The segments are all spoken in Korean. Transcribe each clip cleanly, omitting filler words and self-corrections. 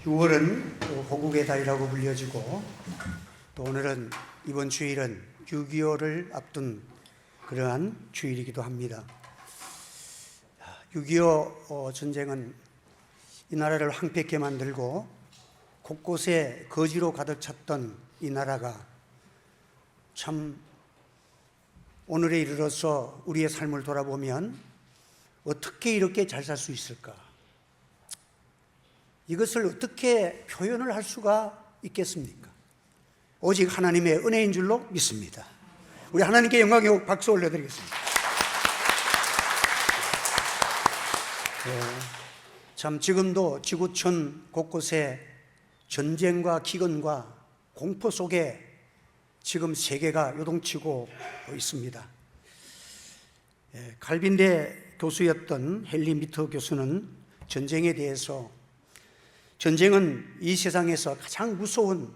6월은 또 호국의 달이라고 불려지고 또 오늘은 이번 주일은 6.25를 앞둔 그러한 주일이기도 합니다. 6.25 전쟁은 이 나라를 황폐케 만들고 곳곳에 거지로 가득 찼던 이 나라가 참 오늘에 이르러서 우리의 삶을 돌아보면 어떻게 이렇게 잘 살 수 있을까? 이것을 어떻게 표현을 할 수가 있겠습니까? 오직 하나님의 은혜인 줄로 믿습니다. 우리 하나님께 영광의 박수 올려드리겠습니다. 참 지금도 지구촌 곳곳에 전쟁과 기근과 공포 속에 지금 세계가 요동치고 있습니다. 칼빈대 교수였던 헨리 미터 교수는 전쟁에 대해서 전쟁은 이 세상에서 가장 무서운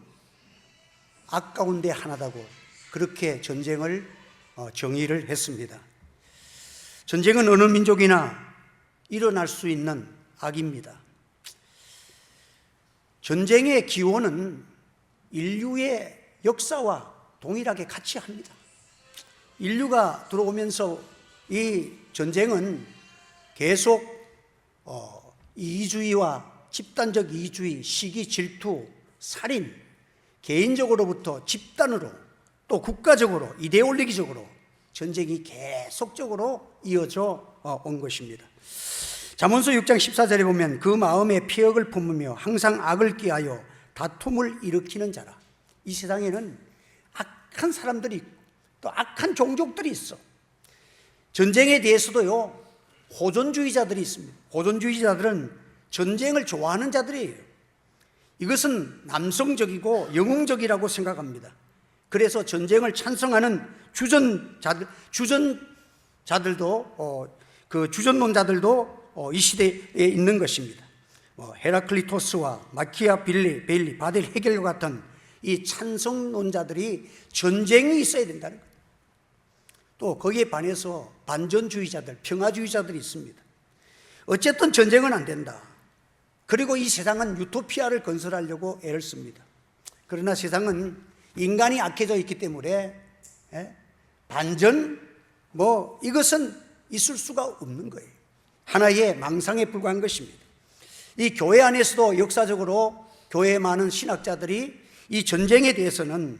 악 가운데 하나다고 그렇게 전쟁을 정의를 했습니다. 전쟁은 어느 민족이나 일어날 수 있는 악입니다. 전쟁의 기원은 인류의 역사와 동일하게 같이 합니다. 인류가 들어오면서 이 전쟁은 계속 이주의와 집단적 이주의, 시기, 질투, 살인, 개인적으로부터 집단으로 또 국가적으로 이데올로기적으로 전쟁이 계속적으로 이어져 온 것입니다. 잠언서 6장 14절에 보면 그 마음에 피역을 품으며 항상 악을 꾀하여 다툼을 일으키는 자라. 이 세상에는 악한 사람들이 있고 또 악한 종족들이 있어. 전쟁에 대해서도요, 호전주의자들이 있습니다. 호전주의자들은 전쟁을 좋아하는 자들이에요. 이것은 남성적이고 영웅적이라고 생각합니다. 그래서 전쟁을 찬성하는 주전론자들도 이 시대에 있는 것입니다. 헤라클리토스와 마키아벨리, 바델 헤겔과 같은 이 찬성론자들이 전쟁이 있어야 된다는 거예요. 또 거기에 반해서 반전주의자들, 평화주의자들이 있습니다. 어쨌든 전쟁은 안 된다. 그리고 이 세상은 유토피아를 건설하려고 애를 씁니다. 그러나 세상은 인간이 악해져 있기 때문에 반전 이것은 있을 수가 없는 거예요. 하나의 망상에 불과한 것입니다. 이 교회 안에서도 역사적으로 교회에 많은 신학자들이 이 전쟁에 대해서는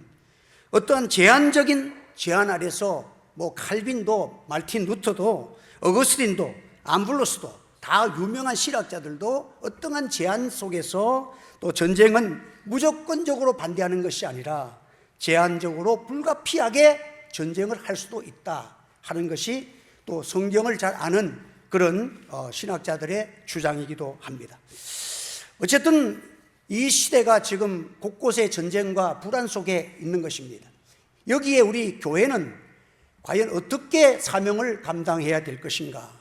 어떠한 제한적인 제한 아래서 칼빈도, 말틴 루터도, 어거스틴도, 암블로스도 다 유명한 신학자들도 어떠한 제한 속에서 또 전쟁은 무조건적으로 반대하는 것이 아니라 제한적으로 불가피하게 전쟁을 할 수도 있다 하는 것이 또 성경을 잘 아는 그런 신학자들의 주장이기도 합니다. 어쨌든 이 시대가 지금 곳곳에 전쟁과 불안 속에 있는 것입니다. 여기에 우리 교회는 과연 어떻게 사명을 감당해야 될 것인가?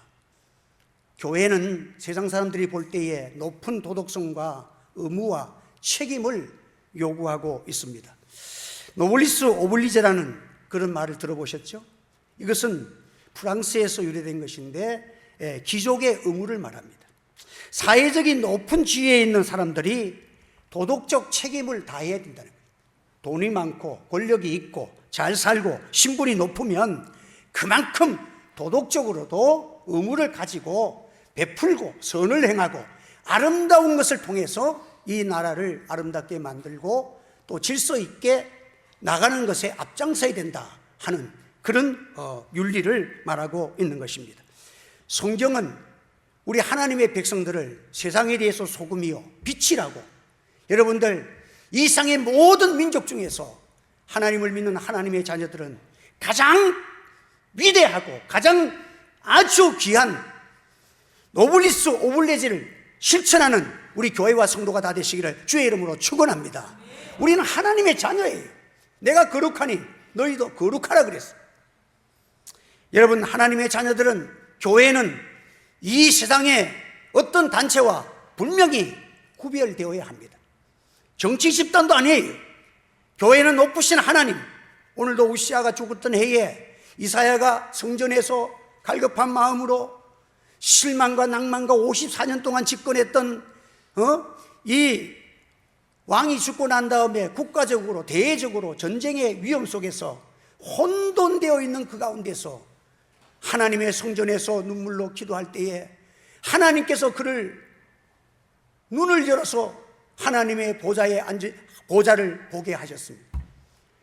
교회는 세상 사람들이 볼 때에 높은 도덕성과 의무와 책임을 요구하고 있습니다. 노블리스 오블리제라는 그런 말을 들어보셨죠? 이것은 프랑스에서 유래된 것인데 귀족의 의무를 말합니다. 사회적인 높은 지위에 있는 사람들이 도덕적 책임을 다해야 된다는 거예요. 돈이 많고 권력이 있고 잘 살고 신분이 높으면 그만큼 도덕적으로도 의무를 가지고 베풀고 선을 행하고 아름다운 것을 통해서 이 나라를 아름답게 만들고 또 질서 있게 나가는 것에 앞장서야 된다 하는 그런 윤리를 말하고 있는 것입니다. 성경은 우리 하나님의 백성들을 세상에 대해서 소금이요 빛이라고, 여러분들 이 세상의 모든 민족 중에서 하나님을 믿는 하나님의 자녀들은 가장 위대하고 가장 아주 귀한 노블리스 오블레제를 실천하는 우리 교회와 성도가 다 되시기를 주의 이름으로 축원합니다. 우리는 하나님의 자녀예요. 내가 거룩하니 너희도 거룩하라 그랬어. 여러분, 하나님의 자녀들은, 교회는 이 세상의 어떤 단체와 분명히 구별되어야 합니다. 정치 집단도 아니에요. 교회는 높으신 하나님, 오늘도 우시아가 죽었던 해에 이사야가 성전에서 갈급한 마음으로 실망과 낭만과 54년 동안 집권했던 이 왕이 죽고 난 다음에 국가적으로 대외적으로 전쟁의 위험 속에서 혼돈되어 있는 그 가운데서 하나님의 성전에서 눈물로 기도할 때에 하나님께서 그를 눈을 열어서 하나님의 보좌를 보게 하셨습니다.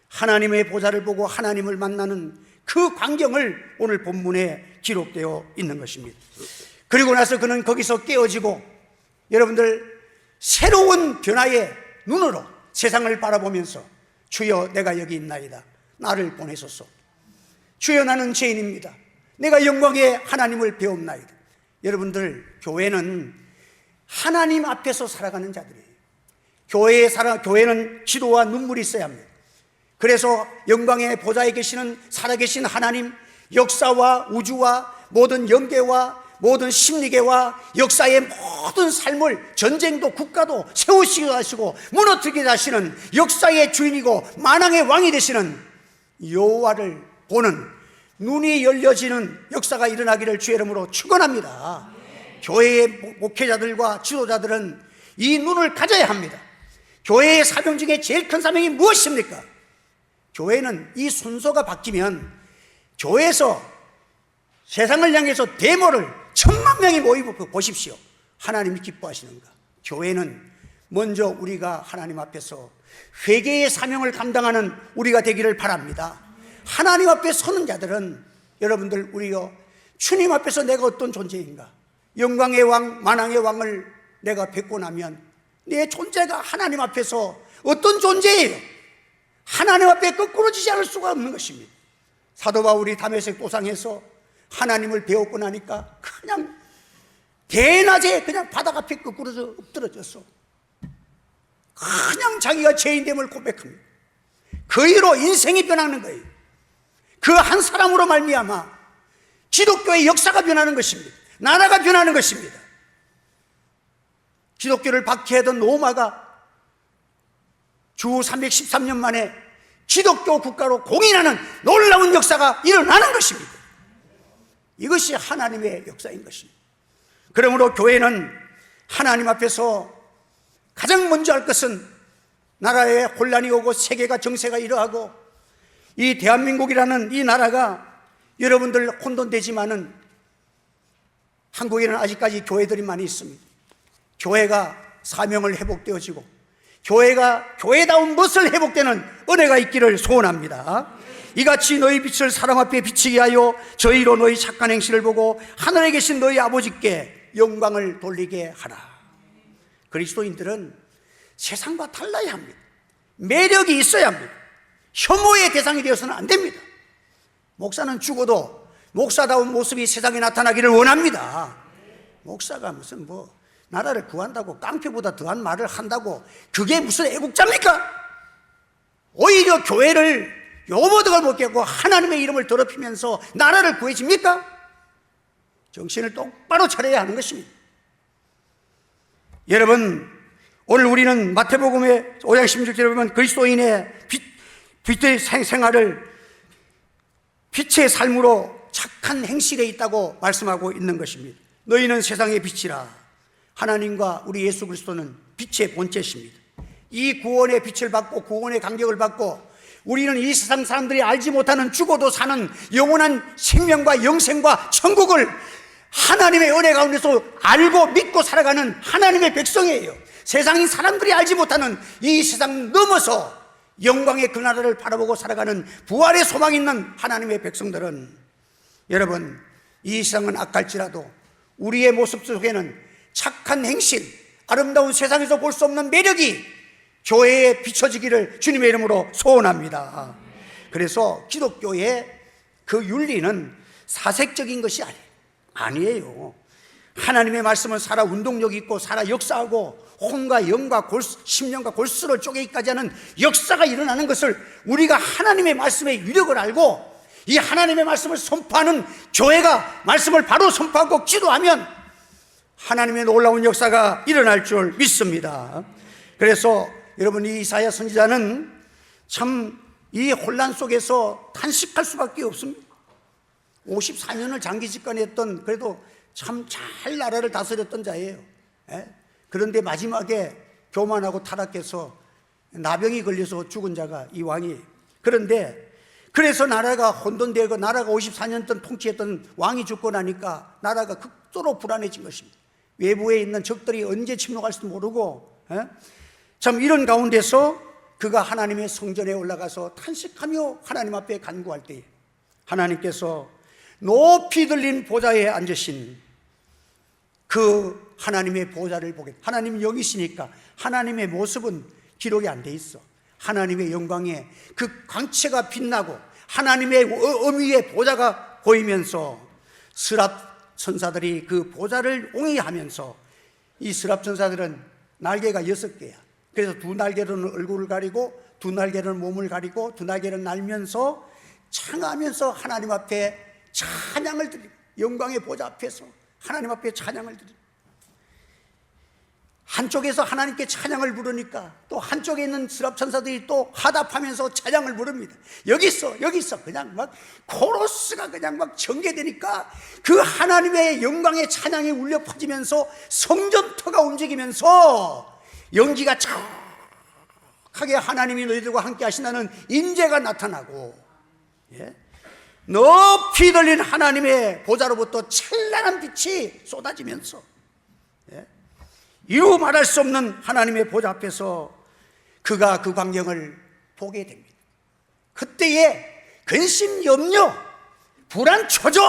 하나님의 보좌를 보고 하나님을 만나는 그 광경을 오늘 본문에 기록되어 있는 것입니다. 그리고 나서 그는 거기서 깨어지고 여러분들 새로운 변화의 눈으로 세상을 바라보면서 주여 내가 여기 있나이다. 나를 보내소서. 주여 나는 죄인입니다. 내가 영광의 하나님을 배웁나이다. 여러분들 교회는 하나님 앞에서 살아가는 자들이에요. 교회는 기도와 눈물이 있어야 합니다. 그래서 영광의 보좌에 계시는 살아계신 하나님, 역사와 우주와 모든 영계와 모든 심리계와 역사의 모든 삶을 전쟁도 국가도 세우시기도 하시고 무너뜨리게 하시는 역사의 주인이고 만왕의 왕이 되시는 여호와를 보는 눈이 열려지는 역사가 일어나기를 주의 이름으로 축원합니다. 교회의 목회자들과 지도자들은 이 눈을 가져야 합니다. 교회의 사명 중에 제일 큰 사명이 무엇입니까? 교회는 이 순서가 바뀌면 교회에서 세상을 향해서 데모를 1000만 명이 모이고 보십시오. 하나님이 기뻐하시는가? 교회는 먼저 우리가 하나님 앞에서 회개의 사명을 감당하는 우리가 되기를 바랍니다. 하나님 앞에 서는 자들은 여러분들 우리요 주님 앞에서 내가 어떤 존재인가? 영광의 왕, 만왕의 왕을 내가 뵙고 나면 내 존재가 하나님 앞에서 어떤 존재예요? 하나님 앞에 거꾸로지지 않을 수가 없는 것입니다. 사도 바울이 다메섹 도상에서 하나님을 배웠고 나니까 그냥 대낮에 그냥 바닥 앞에 거꾸로져 엎드러졌어. 그냥 자기가 죄인됨을 고백합니다. 그 이후로 인생이 변하는 거예요. 그 한 사람으로 말미암아 기독교의 역사가 변하는 것입니다. 나라가 변하는 것입니다. 기독교를 박해하던 로마가 주 313년 만에 기독교 국가로 공인하는 놀라운 역사가 일어나는 것입니다. 이것이 하나님의 역사인 것입니다. 그러므로 교회는 하나님 앞에서 가장 먼저 할 것은 나라에 혼란이 오고 세계가 정세가 이러하고 이 대한민국이라는 이 나라가 여러분들 혼돈되지만은 한국에는 아직까지 교회들이 많이 있습니다. 교회가 사명을 회복되어지고 교회가 교회다운 멋을 회복되는 은혜가 있기를 소원합니다. 이같이 너희 빛을 사람 앞에 비치게 하여 저희로 너희 착한 행실을 보고 하늘에 계신 너희 아버지께 영광을 돌리게 하라. 그리스도인들은 세상과 달라야 합니다. 매력이 있어야 합니다. 혐오의 대상이 되어서는 안 됩니다. 목사는 죽어도 목사다운 모습이 세상에 나타나기를 원합니다. 목사가 무슨 나라를 구한다고 깡패보다 더한 말을 한다고 그게 무슨 애국자입니까? 오히려 교회를 요모덕을 못 깨고 하나님의 이름을 더럽히면서 나라를 구해집니까? 정신을 똑바로 차려야 하는 것입니다. 여러분, 오늘 우리는 마태복음의 5장 16절에 보면 그리스도인의 빛의 생활을 빛의 삶으로 착한 행실에 있다고 말씀하고 있는 것입니다. 너희는 세상의 빛이라. 하나님과 우리 예수 그리스도는 빛의 본체십니다. 이 구원의 빛을 받고 구원의 감격을 받고 우리는 이 세상 사람들이 알지 못하는 죽어도 사는 영원한 생명과 영생과 천국을 하나님의 은혜 가운데서 알고 믿고 살아가는 하나님의 백성이에요. 세상인 사람들이 알지 못하는 이 세상 넘어서 영광의 그 나라를 바라보고 살아가는 부활의 소망이 있는 하나님의 백성들은 여러분, 이 세상은 악할지라도 우리의 모습 속에는 착한 행실, 아름다운 세상에서 볼 수 없는 매력이 교회에 비춰지기를 주님의 이름으로 소원합니다. 그래서 기독교의 그 윤리는 사색적인 것이 아니에요. 하나님의 말씀은 살아 운동력 있고 살아 역사하고 혼과 영과 심령과 골수를 쪼개기까지 하는 역사가 일어나는 것을 우리가 하나님의 말씀의 위력을 알고 이 하나님의 말씀을 선포하는 교회가 말씀을 바로 선포하고 기도하면 하나님의 놀라운 역사가 일어날 줄 믿습니다. 그래서 여러분, 이 이사야 선지자는 참 이 혼란 속에서 탄식할 수밖에 없습니다. 54년을 장기 집권했던, 그래도 참 잘 나라를 다스렸던 자예요. 그런데 마지막에 교만하고 타락해서 나병이 걸려서 죽은 자가 이 왕이에요. 그런데 그래서 나라가 혼돈되고 나라가 54년 동안 통치했던 왕이 죽고 나니까 나라가 극도로 불안해진 것입니다. 외부에 있는 적들이 언제 침략할지도 모르고, 참 이런 가운데서 그가 하나님의 성전에 올라가서 탄식하며 하나님 앞에 간구할 때에 하나님께서 높이 들린 보좌에 앉으신 그 하나님의 보좌를 보게, 하나님 영이시니까 하나님의 모습은 기록이 안 돼 있어. 하나님의 영광에 그 광채가 빛나고 하나님의 어미의 보좌가 보이면서 스랍 천사들이 그 보좌를 옹이하면서, 이 스랍 천사들은 날개가 6개야. 그래서 두 날개로는 얼굴을 가리고 두 날개로는 몸을 가리고 두 날개를 날면서 창하면서 하나님 앞에 찬양을 드리고, 영광의 보좌 앞에서 하나님 앞에 찬양을 드리고, 한쪽에서 하나님께 찬양을 부르니까 또 한쪽에 있는 스랍 천사들이 또 화답하면서 찬양을 부릅니다. 여기서 그냥 막 코러스가 그냥 막 전개되니까 그 하나님의 영광의 찬양이 울려 퍼지면서 성전터가 움직이면서 연기가 촉하게 하나님이 너희들과 함께 하신다는 임재가 나타나고, 높이 들린 하나님의 보좌로부터 찬란한 빛이 쏟아지면서 이루 말할 수 없는 하나님의 보좌 앞에서 그가 그 광경을 보게 됩니다. 그때에 근심, 염려, 불안, 초조,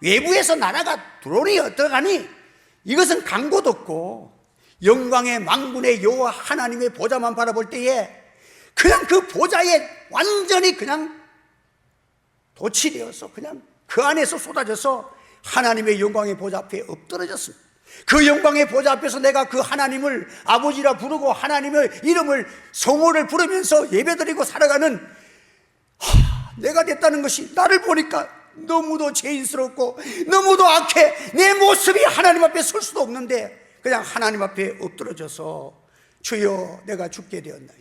외부에서 나라가 들어오니 어떡하니, 이것은 강고도 없고 영광의 만군의 여호와 하나님의 보좌만 바라볼 때에 그냥 그 보좌에 완전히 그냥 도취되어서 그냥 그 안에서 쏟아져서 하나님의 영광의 보좌 앞에 엎드러졌습니다. 그 영광의 보좌 앞에서 내가 그 하나님을 아버지라 부르고 하나님의 이름을, 성호를 부르면서 예배드리고 살아가는 내가 됐다는 것이, 나를 보니까 너무도 죄인스럽고 너무도 악해. 내 모습이 하나님 앞에 설 수도 없는데 그냥 하나님 앞에 엎드러져서 주여 내가 죽게 되었나이다,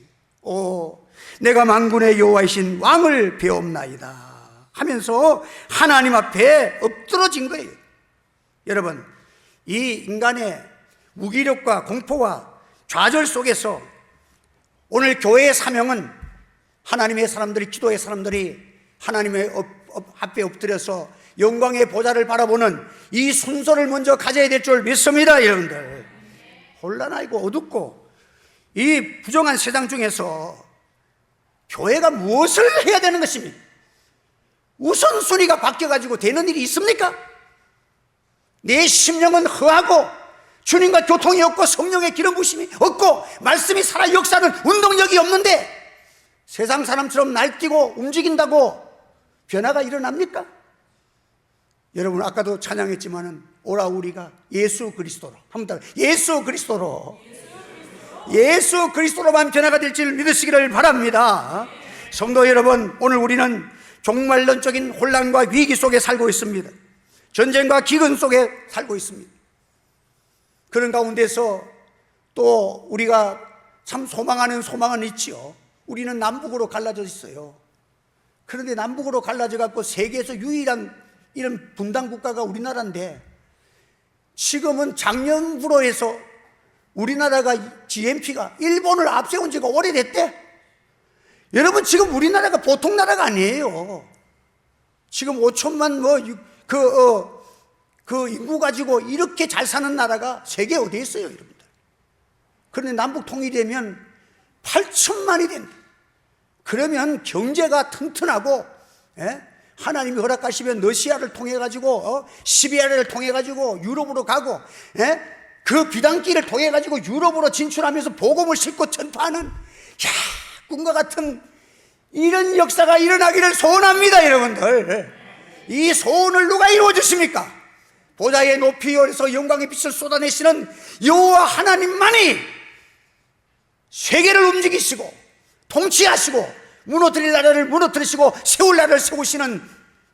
내가 만군의 여호와이신 왕을 배옵나이다 하면서 하나님 앞에 엎드러진 거예요. 여러분, 이 인간의 무기력과 공포와 좌절 속에서 오늘 교회의 사명은 하나님의 사람들이, 기도의 사람들이 하나님의 앞에 엎드려서 영광의 보좌를 바라보는 이 순서를 먼저 가져야 될 줄 믿습니다. 여러분들, 혼란하고 어둡고 이 부정한 세상 중에서 교회가 무엇을 해야 되는 것입니까? 우선순위가 바뀌어가지고 되는 일이 있습니까? 내 심령은 허하고 주님과 교통이 없고 성령의 기름 부심이 없고 말씀이 살아 역사는 운동력이 없는데 세상 사람처럼 날뛰고 움직인다고 변화가 일어납니까? 여러분, 아까도 찬양했지만은 오라 우리가 예수 그리스도로, 한번 더, 예수 그리스도로만 변화가 될 줄 믿으시기를 바랍니다. 성도 여러분, 오늘 우리는 종말론적인 혼란과 위기 속에 살고 있습니다. 전쟁과 기근 속에 살고 있습니다. 그런 가운데서 또 우리가 참 소망하는 소망은 있지요. 우리는 남북으로 갈라져 있어요. 그런데 남북으로 갈라져 갖고 세계에서 유일한 이런 분단 국가가 우리나라인데, 지금은 작년부로 해서 우리나라가 GNP가 일본을 앞세운 지가 오래됐대. 여러분, 지금 우리나라가 보통 나라가 아니에요. 지금 5천만 그 인구 가지고 이렇게 잘 사는 나라가 세계에 어디에 있어요, 여러분들. 그런데 남북 통일되면 8천만이 됩니다. 그러면 경제가 튼튼하고, 하나님이 허락하시면 러시아를 통해 가지고 시베리아를 통해 가지고 유럽으로 가고, 그 비단길을 통해 가지고 유럽으로 진출하면서 복음을 싣고 전파하는, 꿈과 같은 이런 역사가 일어나기를 소원합니다. 여러분들, 이 소원을 누가 이루어 주십니까? 보좌의 높이 올려서 영광의 빛을 쏟아내시는 여호와 하나님만이 세계를 움직이시고 통치하시고 무너뜨릴 나라를 무너뜨리시고 세울 나라를 세우시는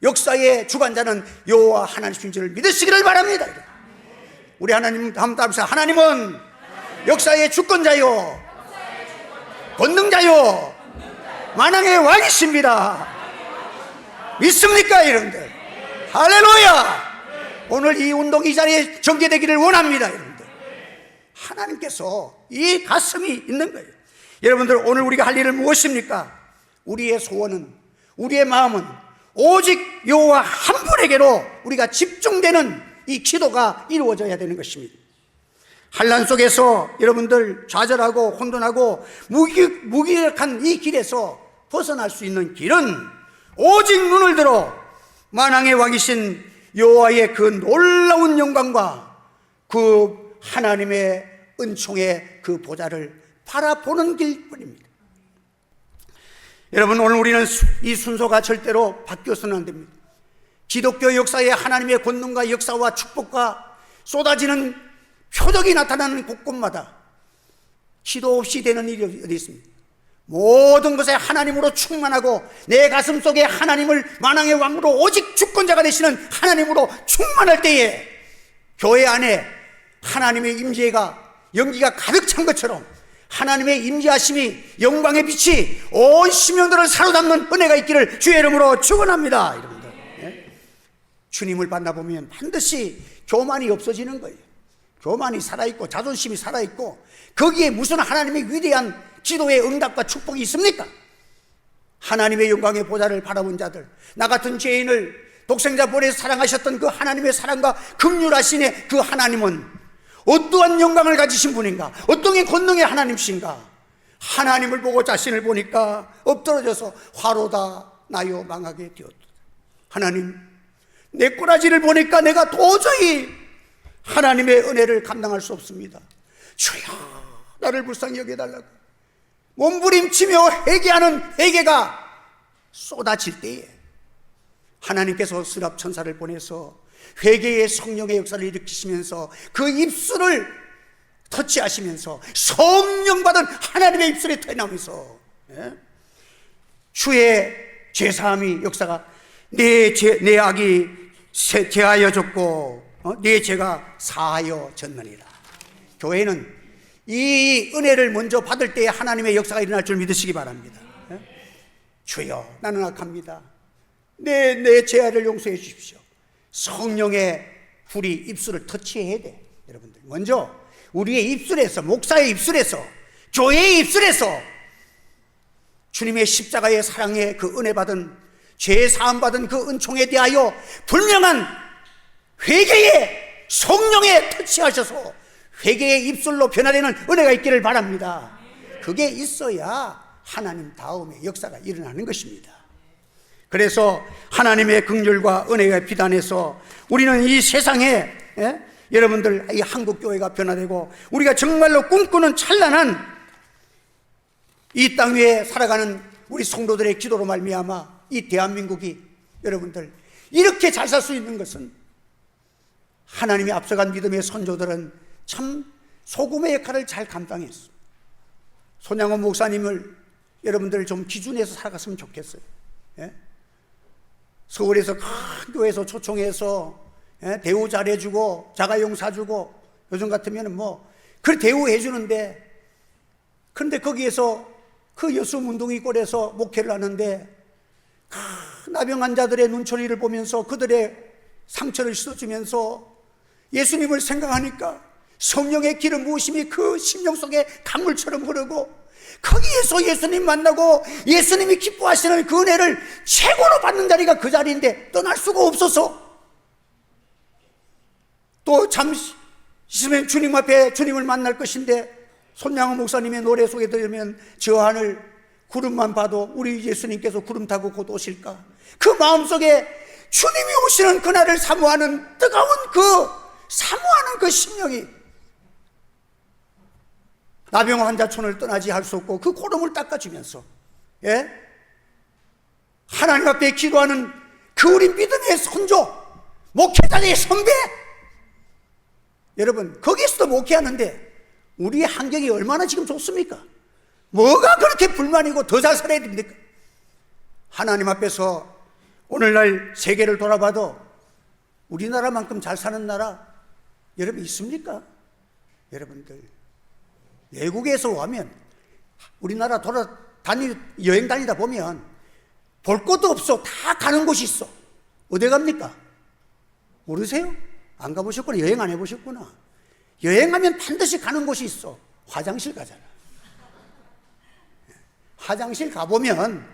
역사의 주관자는 여호와 하나님이신 줄 믿으시기를 바랍니다. 우리 하나님 한번 따라합시다. 하나님은 역사의 주권자요, 권능자요, 만왕의 왕이십니다. 믿습니까, 여러분들? 할렐루야! 오늘 이 운동 이 자리에 전개되기를 원합니다, 여러분들. 하나님께서 이 가슴이 있는 거예요. 여러분들, 오늘 우리가 할 일은 무엇입니까? 우리의 소원은, 우리의 마음은 오직 여호와 한 분에게로 우리가 집중되는 이 기도가 이루어져야 되는 것입니다. 환난 속에서 여러분들 좌절하고 혼돈하고 무기력한 이 길에서 벗어날 수 있는 길은 오직 눈을 들어 만왕의 왕이신 여호와의 그 놀라운 영광과 그 하나님의 은총의 그 보좌를 바라보는 길뿐입니다. 여러분, 오늘 우리는 이 순서가 절대로 바뀌어서는 안 됩니다. 기독교 역사에 하나님의 권능과 역사와 축복과 쏟아지는 표적이 나타나는 곳곳마다 기도 없이 되는 일이 어디 있습니까? 모든 것에 하나님으로 충만하고 내 가슴 속에 하나님을 만왕의 왕으로 오직 주권자가 되시는 하나님으로 충만할 때에 교회 안에 하나님의 임재가 연기가 가득 찬 것처럼 하나님의 임재하심이 영광의 빛이 온 심령들을 사로잡는 은혜가 있기를 주의 이름으로 축원합니다. 여러분들, 예? 주님을 만나보면 반드시 교만이 없어지는 거예요. 교만이 살아있고 자존심이 살아있고 거기에 무슨 하나님의 위대한 기도의 응답과 축복이 있습니까? 하나님의 영광의 보좌를 바라본 자들, 나 같은 죄인을 독생자 보내서 사랑하셨던 그 하나님의 사랑과 긍휼하신 그 하나님은 어떠한 영광을 가지신 분인가? 어떤 권능의 하나님이신가? 하나님을 보고 자신을 보니까 엎드러져서 화로다 나요 망하게 되었다. 하나님, 내 꼬라지를 보니까 내가 도저히 하나님의 은혜를 감당할 수 없습니다. 주여, 나를 불쌍히 여겨달라고 몸부림치며 회개하는 회개가 쏟아질 때에 하나님께서 스랍 천사를 보내서 회개의 성령의 역사를 일으키시면서 그 입술을 터치하시면서 성령 받은 하나님의 입술에 터나오면서, 예? 주의 죄사함이 역사가 내 악이 제하여졌고 내 죄가 사하여졌느니라. 교회는 이 은혜를 먼저 받을 때에 하나님의 역사가 일어날 줄 믿으시기 바랍니다. 예? 주여, 나는 악합니다. 내 죄를 용서해 주십시오. 성령의 불이 입술을 터치해야 돼. 여러분들, 먼저 우리의 입술에서, 목사의 입술에서, 교회의 입술에서 주님의 십자가의 사랑에 그 은혜 받은, 죄 사함 받은 그 은총에 대하여 분명한 회개의 성령에 터치하셔서 회개의 입술로 변화되는 은혜가 있기를 바랍니다. 그게 있어야 하나님 다음에 역사가 일어나는 것입니다. 그래서 하나님의 긍휼과 은혜의 비단에서 우리는 이 세상에, 예? 여러분들, 이 한국교회가 변화되고 우리가 정말로 꿈꾸는 찬란한 이 땅 위에 살아가는 우리 성도들의 기도로 말미암아 이 대한민국이, 여러분들, 이렇게 잘 살 수 있는 것은 하나님의 앞서간 믿음의 선조들은 참 소금의 역할을 잘 감당했어. 손양원 목사님을 여러분들 좀 기준해서 살아갔으면 좋겠어요. 예? 서울에서 큰 교회에서 초청해서, 예? 대우 잘해주고 자가용 사주고, 요즘 같으면 그 대우해 주는데, 그런데 거기에서 그 여수 문둥이 꼴에서 목회를 하는데 나병 환자들의 눈초리를 보면서 그들의 상처를 씻어주면서 예수님을 생각하니까 성령의 기름 부으심이 그 심령 속에 강물처럼 흐르고, 거기에서 예수님 만나고 예수님이 기뻐하시는 그 은혜를 최고로 받는 자리가 그 자리인데 떠날 수가 없어서, 또 잠시 있으면 주님 앞에 주님을 만날 것인데 손양호 목사님의 노래 속에 들으면 저 하늘 구름만 봐도 우리 예수님께서 구름 타고 곧 오실까, 그 마음속에 주님이 오시는 그날을 사모하는 뜨거운 사모하는 그 심령이 나병 환자촌을 떠나지 할 수 없고 그 고름을 닦아주면서, 예? 하나님 앞에 기도하는 그 우리 믿음의 선조, 목회자의 선배, 여러분, 거기에서도 목회하는데 우리의 환경이 얼마나 지금 좋습니까? 뭐가 그렇게 불만이고 더 잘 살아야 됩니까? 하나님 앞에서 오늘날 세계를 돌아봐도 우리나라만큼 잘 사는 나라 여러분 있습니까? 여러분들, 외국에서 오면 우리나라 여행 다니다 보면 볼 것도 없어. 다 가는 곳이 있어. 어디 갑니까? 모르세요? 안 가보셨구나. 여행 안 해보셨구나. 여행하면 반드시 가는 곳이 있어. 화장실 가잖아. 화장실 가보면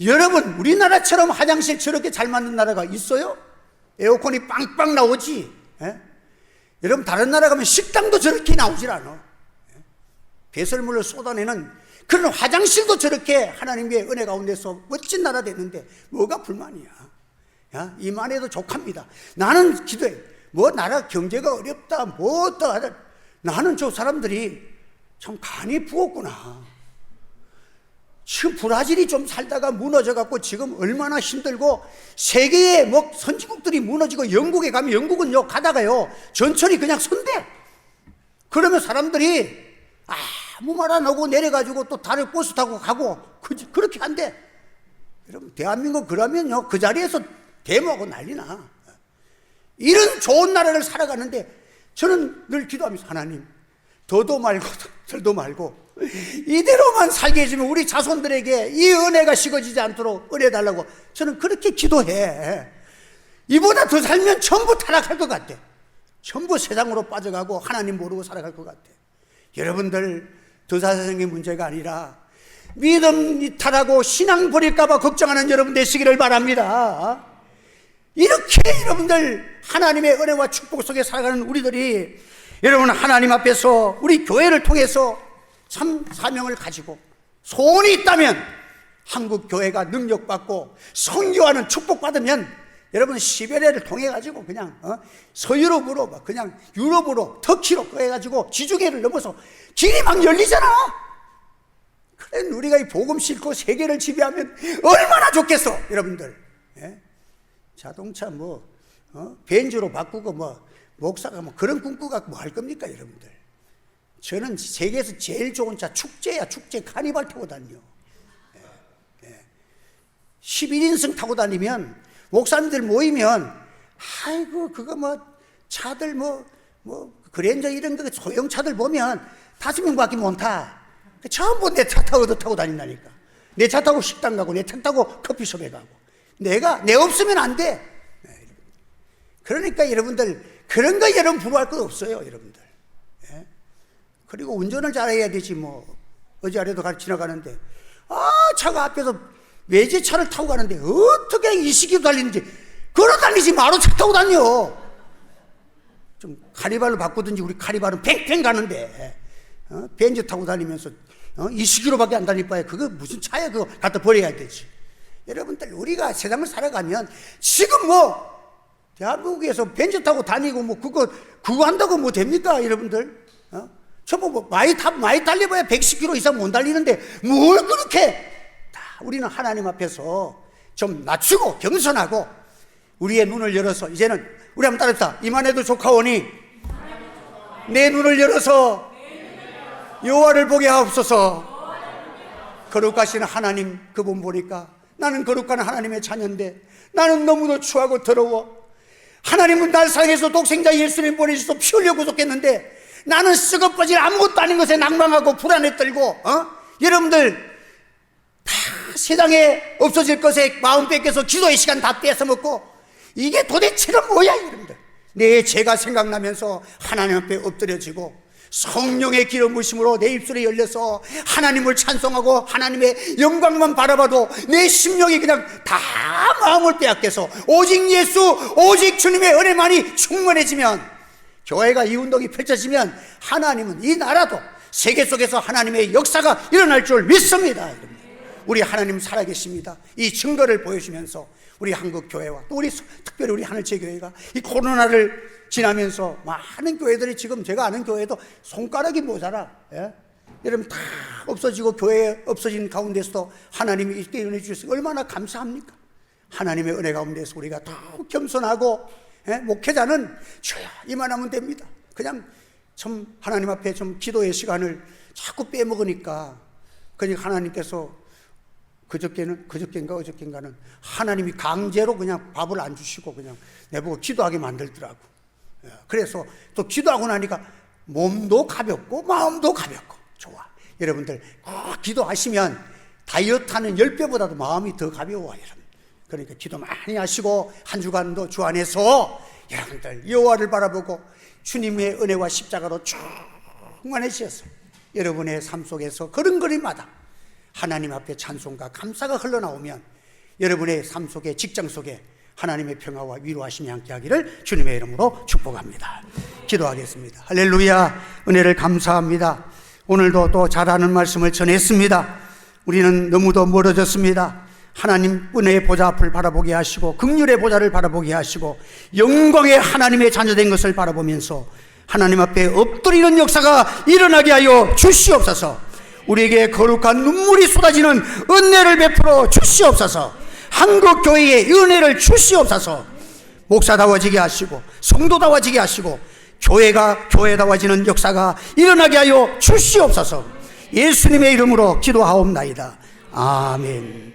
여러분, 우리나라처럼 화장실 저렇게 잘 만든 나라가 있어요? 에어컨이 빵빵 나오지. 예? 여러분, 다른 나라 가면 식당도 저렇게 나오질 않아. 예? 배설물을 쏟아내는 그런 화장실도 저렇게 하나님의 은혜 가운데서 멋진 나라 됐는데 뭐가 불만이야? 야, 이만 해도 족합니다. 나는 기도해. 뭐 나라 경제가 어렵다, 뭐 어떠하다. 나는 저 사람들이 참 간이 부었구나. 지금 브라질이 좀 살다가 무너져갖고 지금 얼마나 힘들고 세계의 뭐 선진국들이 무너지고 영국에 가면 영국은요 가다가요 전철이 그냥 선대. 그러면 사람들이 아무 말 안 하고 내려가지고 또 다른 버스 타고 가고 그렇게 한대. 여러분, 대한민국 그러면요 그 자리에서 데모하고 난리나. 이런 좋은 나라를 살아가는데 저는 늘 기도하면서 하나님 더도 말고 덜도 말고 이대로만 살게 해주면 우리 자손들에게 이 은혜가 식어지지 않도록 은혜 달라고 저는 그렇게 기도해. 이보다 더 살면 전부 타락할 것 같아. 전부 세상으로 빠져가고 하나님 모르고 살아갈 것 같아. 여러분들 도사세상의 문제가 아니라 믿음 이탈하고 신앙 버릴까 봐 걱정하는 여러분 되시기를 바랍니다. 이렇게 여러분들 하나님의 은혜와 축복 속에 살아가는 우리들이 여러분 하나님 앞에서 우리 교회를 통해서 참 사명을 가지고 소원이 있다면 한국 교회가 능력받고 선교하는 축복받으면 여러분 시베리아를 통해 가지고 그냥 서유럽으로 그냥 유럽으로 터키로 해 가지고 지중해를 넘어서 길이 막 열리잖아. 그래 우리가 이 복음 싣고 세계를 지배하면 얼마나 좋겠어 여러분들. 예? 자동차 벤츠로 바꾸고 목사가 그런 꿈꾸가 뭐 할 겁니까 여러분들. 저는 세계에서 제일 좋은 차 축제야. 축제 카니발 타고 다녀. 11인승 타고 다니면 목사님들 모이면 아이고 그거 차들 그랜저 이런 거 소형차들 보면 5명밖에 못 타. 전부 내 차 타고 타고 다닌다니까. 내 차 타고 식당 가고 내 차 타고 커피숍에 가고. 내 없으면 안 돼. 그러니까 여러분들 그런 거 여러분 부러워할 것 없어요 여러분들. 예? 그리고 운전을 잘해야 되지 어제 아래도 같이 지나가는데 차가 앞에서 외제차를 타고 가는데 어떻게 이 시기로 달리는지 걸어 다니지 마로 차 타고 다녀. 좀 카니발로 바꾸든지. 우리 카니발은 팽팽 가는데 벤츠 타고 다니면서 이 시기로밖에 안 다닐 바에 그거 무슨 차야. 그거 갖다 버려야 되지. 여러분들 우리가 세상을 살아가면 지금 대한민국에서 벤츠 타고 다니고 그거 한다고 됩니까 여러분들? 전부 많이 달려봐야 110km 이상 못 달리는데 뭘 그렇게. 우리는 하나님 앞에서 좀 낮추고 겸손하고 우리의 눈을 열어서 이제는 우리 한번 따라합시다. 이만해도 조카오니 내 눈을 열어서 여호와를 보게 하옵소서. 거룩하신 하나님 그분 보니까 나는 거룩한 하나님의 자녀인데 나는 너무도 추하고 더러워. 하나님은 날 사랑해서 독생자 예수님 보내주셔서 피 흘려 구속했는데 나는 썩어버질 아무것도 아닌 것에 낭망하고 불안에 떨고 여러분들 다 세상에 없어질 것에 마음 뺏겨서 기도의 시간 다 뺏어먹고 이게 도대체는 뭐야 여러분들. 내 죄가 생각나면서 하나님 앞에 엎드려지고 성령의 기름 부으심으로 내 입술이 열려서 하나님을 찬송하고 하나님의 영광만 바라봐도 내 심령이 그냥 다 마음을 빼앗겨서 오직 예수 오직 주님의 은혜만이 충만해지면 교회가 이 운동이 펼쳐지면 하나님은 이 나라도 세계 속에서 하나님의 역사가 일어날 줄 믿습니다. 우리 하나님 살아계십니다. 이 증거를 보여주면서 우리 한국 교회와 또 특별히 우리 하늘제 교회가 이 코로나를 지나면서 많은 교회들이 지금 제가 아는 교회도 손가락이 모자라. 여러분 다 없어지고 교회 없어진 가운데서도 하나님이 이렇게 은혜 주셔서 얼마나 감사합니까? 하나님의 은혜 가운데서 우리가 더욱 겸손하고 목회자는 주여 이만하면 됩니다. 그냥 참 하나님 앞에 좀 기도의 시간을 자꾸 빼먹으니까 그러니까 하나님께서 그저께인가는 하나님이 강제로 그냥 밥을 안 주시고 그냥 내보고 기도하게 만들더라고. 그래서 또 기도하고 나니까 몸도 가볍고 마음도 가볍고 좋아. 여러분들 기도하시면 다이어트하는 10배보다도 마음이 더 가벼워요 여러분. 그러니까 기도 많이 하시고 한 주간도 주 안에서 여러분들 여호와를 바라보고 주님의 은혜와 십자가로 충만해지셔서 여러분의 삶 속에서 걸음걸이마다 하나님 앞에 찬송과 감사가 흘러나오면 여러분의 삶 속에, 직장 속에 하나님의 평화와 위로하심이 함께하기를 주님의 이름으로 축복합니다. 기도하겠습니다. 할렐루야. 은혜를 감사합니다. 오늘도 또 잘하는 말씀을 전했습니다. 우리는 너무도 멀어졌습니다. 하나님 은혜의 보좌 앞을 바라보게 하시고 긍휼의 보좌를 바라보게 하시고 영광의 하나님의 자녀된 것을 바라보면서 하나님 앞에 엎드리는 역사가 일어나게 하여 주시옵소서. 우리에게 거룩한 눈물이 쏟아지는 은혜를 베풀어 주시옵소서. 한국교회에 은혜를 주시옵소서. 목사다워지게 하시고 성도다워지게 하시고 교회가 교회다워지는 역사가 일어나게 하여 주시옵소서. 예수님의 이름으로 기도하옵나이다. 아멘.